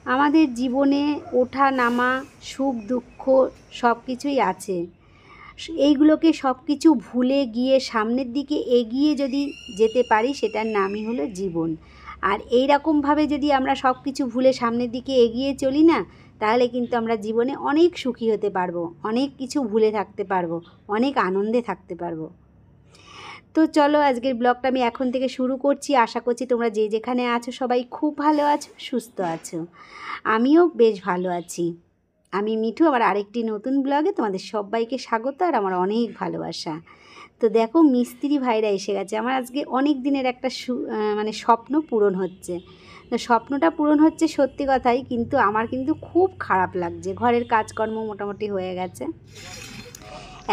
আমাদের জীবনে ওঠা নামা, সুখ দুঃখ সব কিছুই আছে। এইগুলোকে সব কিছু ভুলে গিয়ে সামনের দিকে এগিয়ে যদি যেতে পারি সেটার নামই হলো জীবন। আর এই রকমভাবে যদি আমরা সব কিছু ভুলে সামনের দিকে এগিয়ে চলি না, তাহলে কিন্তু আমরা জীবনে অনেক সুখী হতে পারবো, অনেক কিছু ভুলে থাকতে পারবো, অনেক আনন্দে থাকতে পারবো। তো চলো আজকের ব্লগটা আমি এখন থেকে শুরু করছি। আশা করছি তোমরা যে যেখানে আছো সবাই খুব ভালো আছো, সুস্থ আছো। আমিও বেশ ভালো আছি। আমি মিঠু, আমার আরেকটি নতুন ব্লগে তোমাদের সবাইকে স্বাগত আর আমার অনেক ভালোবাসা। তো দেখো মিস্ত্রি ভাইরা এসে গেছে। আমার আজকে অনেক দিনের একটা মানে স্বপ্ন পূরণ হচ্ছে। তো স্বপ্নটা পূরণ হচ্ছে সত্যি কথাই, কিন্তু আমার কিন্তু খুব খারাপ লাগছে। ঘরের কাজকর্ম মোটামুটি হয়ে গেছে,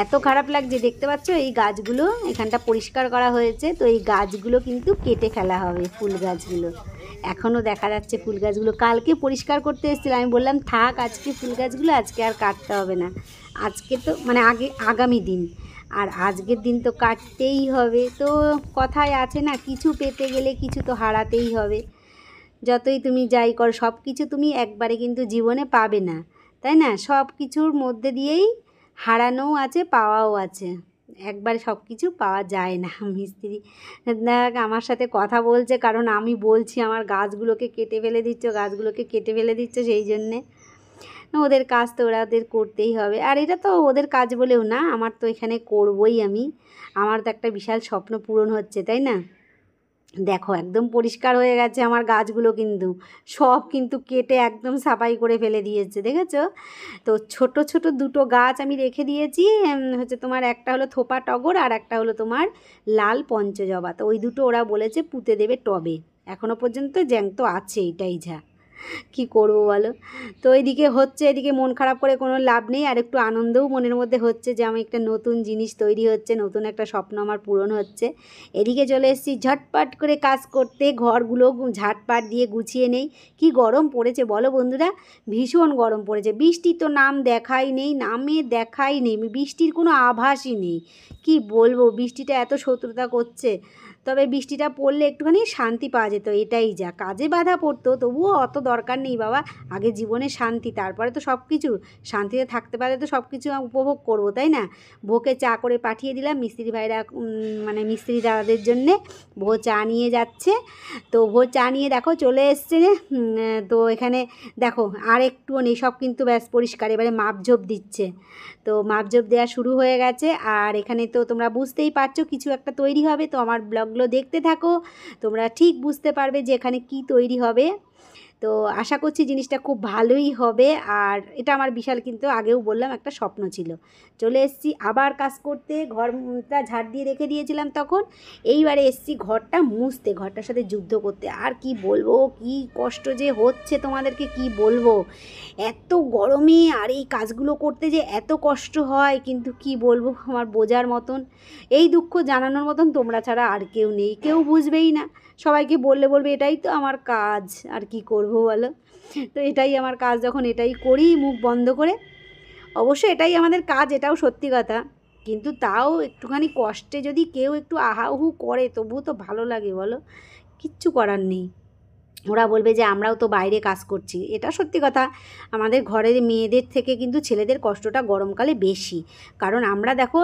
এত খারাপ লাগছে। দেখতে পাচ্ছ এই গাছগুলো এখানটা পরিষ্কার করা হয়েছে, তো এই গাছগুলো কিন্তু কেটে ফেলা হবে, ফুল গাছগুলো। এখনও দেখা যাচ্ছে ফুল গাছগুলো। কালকে পরিষ্কার করতে এসেছিলাম, আমি বললাম থাক আজকে ফুল গাছগুলো আজকে আর কাটতে হবে না, আজকে তো মানে আগামী দিন, আর আজকের দিন তো কাটতেই হবে। তো কথায় আছে না, কিছু পেতে গেলে কিছু তো হারাতেই হবে। যতই তুমি যাই করো সব কিছু তুমি একবারে কিন্তু জীবনে পাবে না, তাই না? সব কিছুর মধ্যে দিয়েই হারানোও আছে, পাওয়াও আছে। একবারে সব কিছু পাওয়া যায় না। মিস্ত্রি দেখ আমার সাথে কথা বলছে, কারণ আমি বলছি আমার গাছগুলোকে কেটে ফেলে দিচ্ছ, গাছগুলোকে কেটে ফেলে দিচ্ছ, সেই জন্যে। ওদের কাজ তো ওদের করতেই হবে। আর এটা তো ওদের কাজ বলেও না, আমার তো এখানে করবই আমি। আমার তো একটা বিশাল স্বপ্ন পূরণ হচ্ছে, তাই না? দেখো একদম পরিষ্কার হয়ে গেছে আমার গাছগুলো, কিন্তু সব কিন্তু কেটে একদম সাফাই করে ফেলে দিয়েছে, দেখেছো? তো ছোট ছোট দুটো গাছ আমি রেখে দিয়েছি। হচ্ছে তোমার একটা হলো থোপা টগর আর একটা হলো তোমার লাল পঞ্চজবা। তো ওই দুটো ওরা বলেছে পুঁতে দেবে টবে। এখনও পর্যন্ত জ্যান্ত আছে, এটাই যা। কি করব বলো? তো এদিকে হচ্ছে, এদিকে মন খারাপ করে কোনো লাভ নেই, আর একটু আনন্দও মনের মধ্যে হচ্ছে যে আমি একটা নতুন জিনিস তৈরি হচ্ছে, নতুন একটা স্বপ্ন আমার পূরণ হচ্ছে। এদিকে চলে এসেছি ঝটপট করে কাজ করতে, ঘরগুলো ঝাটপাট দিয়ে গুছিয়ে নেই। কি গরম পড়েছে বলো বন্ধুরা, ভীষণ গরম পড়েছে। বৃষ্টি তো নাম দেখাই নেই, নামে দেখাই নেই, বৃষ্টির কোনো আভাসই নেই। কি বলবো, বৃষ্টিটা এত শত্রুতা করছে। তবে বৃষ্টিটা পড়লে একটুখানি শান্তি পাওয়া যেত, এটাই যা। কাজে বাধা পড়তো, তবুও অত দরকার নেই বাবা। আগে জীবনে শান্তি, তারপরে তো সব কিছু। শান্তিতে থাকতে পারলে তো সব কিছু উপভোগ করবো, তাই না? ভোকে চা করে পাঠিয়ে দিলাম মিস্ত্রি ভাইরা, মানে মিস্ত্রি দাদাদের জন্যে। ভো চা নিয়ে যাচ্ছে। তো ভো চা নিয়ে দেখো চলে এসছে। তো এখানে দেখো আর একটুও নেই, সব কিন্তু ব্যাস পরিষ্কার। এবারে মাপঝোপ দিচ্ছে, তো মাপঝোপ দেওয়া শুরু হয়ে গেছে। আর এখানে তো তোমরা বুঝতেই পারছো কিছু একটা তৈরি হবে। তো আমার ব্লগগুলো দেখতে থাকো, তোমরা ঠিক বুঝতে পারবে যে এখানে কি তৈরি হবে। তো আশা করছি জিনিসটা খুব ভালোই হবে। আর এটা আমার বিশাল, কিন্তু আগেও বললাম একটা স্বপ্ন ছিল। চলে এসেছি আবার কাজ করতে। ঘরটা ঝাড় দিয়ে রেখে দিয়েছিলাম তখন। এইবারে এসেছি ঘরটা মুছতে, ঘরটার সাথে যুদ্ধ করতে। আর কি বলবো, কি কষ্ট যে হচ্ছে তোমাদেরকে কি বলবো। এত গরমে আর এই কাজগুলো করতে যে এত কষ্ট হয়, কিন্তু কি বলবো, আমার বোঝার মতন, এই দুঃখ জানানোর মতন তোমরা ছাড়া আর কেউ নেই। কেউ বুঝবেই না। সবাইকে বললে বলবে এটাই তো আমার কাজ, আর কি করব বলো? তো এটাই আমার কাজ, যখন এটাই করি মুখ বন্ধ করে। অবশ্য এটাই আমাদের কাজ, এটাও সত্যি কথা। কিন্তু তাও একটুখানি কষ্টে যদি কেউ একটু আহাহু করে তবুও তো ভালো লাগে বলো? কিচ্ছু করার নেই। ওরা বলবে যে আমরাও তো বাইরে কাজ করছি, এটা সত্যি কথা। আমাদের ঘরের মেয়েদের থেকে কিন্তু ছেলেদের কষ্টটা গরমকালে বেশি। কারণ আমরা দেখো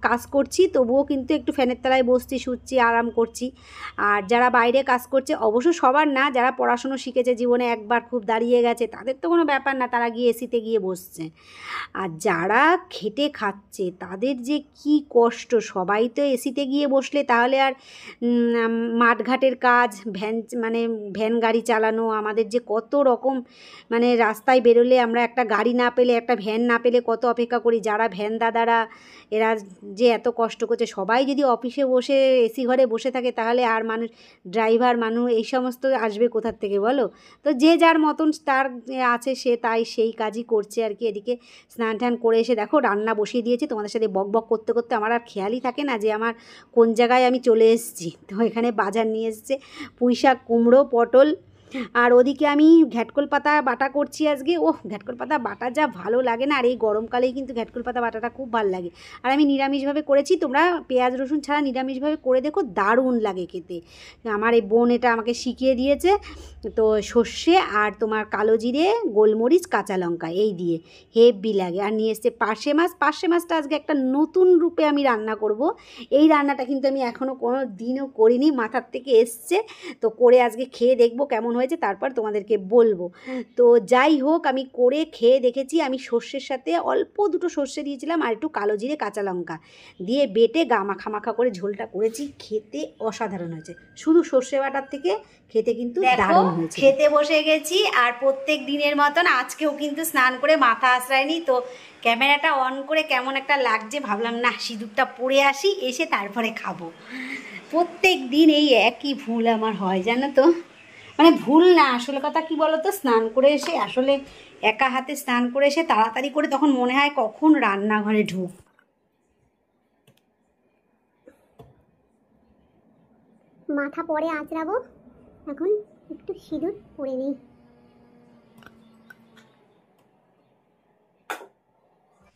কাজ করছি তবুও কিন্তু একটু ফ্যানের তলায় বসছি, শুচ্ছি, আরাম করছি। আর যারা বাইরে কাজ করছে, অবশ্য সবার না, যারা পড়াশুনো শিখেছে জীবনে একবার খুব দাঁড়িয়ে গেছে, তাদের তো কোনো ব্যাপার না, তারা গিয়ে এসিতে গিয়ে বসছে। আর যারা খেটে খাচ্ছে তাদের যে কি কষ্ট। সবাই তো এসিতে গিয়ে বসলে তাহলে আর মাঠঘাটের কাজ, মানে ভ্যান গাড়ি চালানো, আমাদের যে কত রকম, মানে রাস্তায় বেরোলে আমরা একটা গাড়ি না পেলে, একটা ভ্যান না পেলে কত অপেক্ষা করি। যারা ভ্যান দাদারা, এরা যে এত কষ্ট করছে। সবাই যদি অফিসে বসে এসি ঘরে বসে থাকে, তাহলে আর মানুষ, ড্রাইভার মানুষ এই সমস্ত আসবে কোথার থেকে বলো? তো যে যার মতন তার আছে, সে তাই সেই কাজই করছে আর কি। এদিকে স্নান টান করে এসে দেখো রান্না বসিয়ে দিয়েছি। তোমাদের সাথে বক বক করতে করতে আমার আর খেয়ালই থাকে না যে আমার কোন জায়গায় আমি চলে এসেছি। তো এখানে বাজার নিয়ে এসেছে পুঁই শাক, কুমড়ো, পটল, আর ওদিকে আমি ঘ্যাটকল পাতা বাটা করছি আজকে। ওহ, ঘ্যাটকল পাতা বাটা যা ভালো লাগে না, আর এই গরমকালেই কিন্তু ঘ্যাটকল পাতা বাটাটা খুব ভালো লাগে। আর আমি নিরামিষভাবে করেছি, তোমরা পেঁয়াজ রসুন ছাড়া নিরামিষভাবে করে দেখো, দারুণ লাগে খেতে। আমার এই বোন এটা আমাকে শিখিয়ে দিয়েছে। তো সর্ষে আর তোমার কালো জিরে, গোলমরিচ, কাঁচা লঙ্কা এই দিয়ে হেভি লাগে। আর নিয়ে এসছে পার্শে মাছ। পার্শে মাছটা আজকে একটা নতুন রূপে আমি রান্না করব। এই রান্নাটা কিন্তু আমি এখনও কোনো দিনও করিনি, মাথার থেকে এসছে। তো করে আজকে খেয়ে দেখবো কেমন হয়েছে, তারপর তোমাদেরকে বলবো। তো যাই হোক, আমি করে খেয়ে দেখেছি। আমি সর্ষের সাথে অল্প দুটো সর্ষে দিয়েছিলাম আর একটু কালো জিরে, কাঁচা লঙ্কা দিয়ে বেটে মাখা মাখা করে ঝোলটা করেছি। খেতে অসাধারণ হয়েছে, শুধু সর্ষে বাটার থেকে খেতে কিন্তু দারুণ হয়েছে। খেতে বসে গেছি, আর প্রত্যেক দিনের মতন আজকেও কিন্তু স্নান করে মাথা আঁচড়ায়নি। তো ক্যামেরাটা অন করে কেমন একটা লাগছে, ভাবলাম না সিঁদুরটা পরে আসি, এসে তারপরে খাবো। প্রত্যেক দিন এই একই ভুল আমার হয়, জানো তো। মানে ভুল না, আসলে কথা কি বলো তো, স্নান করে এসে আসলে একা হাতে স্নান করে এসে তাড়াতাড়ি করে তখন মনে হয় কখন রান্নাঘরে ঢুক। মাথা পরে আঁচড়াবো, এখন একটু সিঁদুর পরে নিই।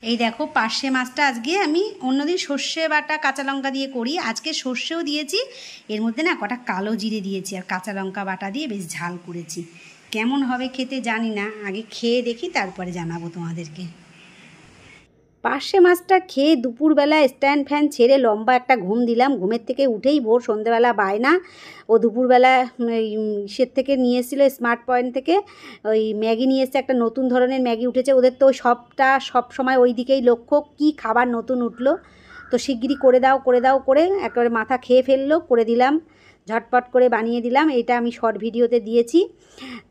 এই দেখো, পার্শে মাছটা আজকে আমি অন্যদিন সর্ষে বাটা কাঁচা লঙ্কা দিয়ে করি, আজকে সর্ষেও দিয়েছি, এর মধ্যে না কটা কালো জিরে দিয়েছি আর কাঁচা লঙ্কা বাটা দিয়ে বেশ ঝাল করেছি। কেমন হবে খেতে জানি না, আগে খেয়ে দেখি তারপরে জানাবো তোমাদেরকে। পার্শে মাছটা খেয়ে দুপুরবেলা স্ট্যান্ড ফ্যান ছেড়ে লম্বা একটা ঘুম দিলাম। ঘুমের থেকে উঠেই ভোর সন্ধ্যেবেলা বায়না, ও দুপুরবেলা ইসের থেকে নিয়ে এসেছিলো স্মার্ট পয়েন্ট থেকে ওই ম্যাগি নিয়ে এসছে, একটা নতুন ধরনের ম্যাগি উঠেছে ওদের, তো সব সময় ওই দিকেই লক্ষ্য, কী খাবার নতুন উঠলো। তো শিগগিরই করে দাও করে দাও করে একেবারে মাথা খেয়ে ফেললো, করে দিলাম, ঝটপট করে বানিয়ে দিলাম। এটা আমি শর্ট ভিডিওতে দিয়েছি।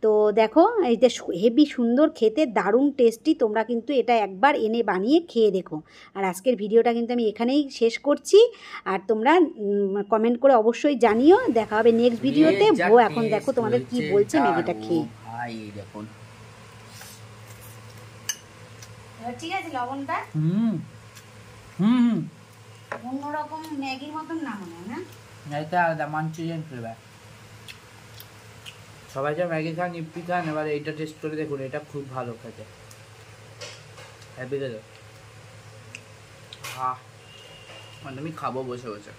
তো দেখো, এইটা হেভি সুন্দর খেতে, দারুণ টেস্টি। তোমরা কিন্তু এটা একবার এনে বানিয়ে খেয়ে দেখো। আর আজকের ভিডিওটা কিন্তু আমি এখানেই শেষ করছি। আর তোমরা কমেন্ট করে অবশ্যই জানিও। দেখা হবে নেক্সট ভিডিওতে। এখন দেখো তোমাদের কি বলছে ম্যাগিটা খেয়ে। ভাই দেখুন, ঠিক আছে, লবণটা অন্যরকম ম্যাগির মতন না মনে হয়, না এটা আলাদা মাঞ্চুরিয়ান ফ্লেভার। সবাই যা ম্যাগি খান, ইপি খান, এবার এইটা টেস্ট করে দেখুন, এটা খুব ভালো খেতে। হ্যাপি খেতে, মানে আমি খাবো বসে বসে।